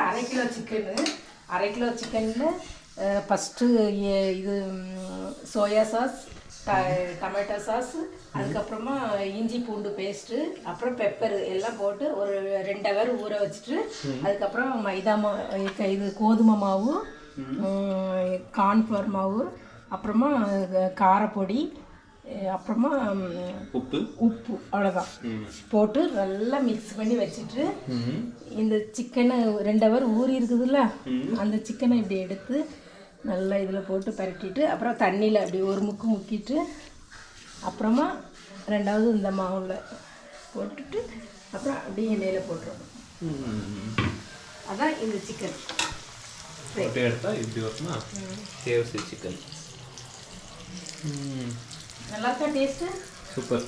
அரை kilo chicken. அரை kilo சிக்கனில் ஃபஸ்ட்டு இது சோயா சாஸ், டொமேட்டோ சாஸ், அதுக்கப்புறமா இஞ்சி பூண்டு பேஸ்ட்டு, அப்புறம் பெப்பர் எல்லாம் போட்டு ஒரு 2 ஹவர் ஊற வச்சுட்டு, அதுக்கப்புறம் மைதா மாவு, இது கோதுமை மாவு, கார்ன்ஃப்ளவர் மாவு, அப்புறமா காரப்பொடி, அப்புறமா உப்பு அவ்வளோதான் போட்டு நல்லா மிக்ஸ் பண்ணி வச்சுட்டு, இந்த சிக்கனை 2 ஹவர் ஊறி இருக்குதுல்ல, அந்த சிக்கனை இப்படி எடுத்து நல்லா இதில் போட்டு பரட்டிட்டு, அப்புறம் தண்ணியில் அப்படி ஒரு முக்கிட்டு, அப்புறமா ரெண்டாவது இந்த மாவில் போட்டுட்டு, அப்புறம் அப்படியே எண்ணெயில் போட்டுருவோம். அதான் இந்த சிக்கன் எடுத்தால் இப்படி வருமா? KFC சிக்கன் நல்லா இருக்கா டேஸ்ட்டு? சூப்பர்.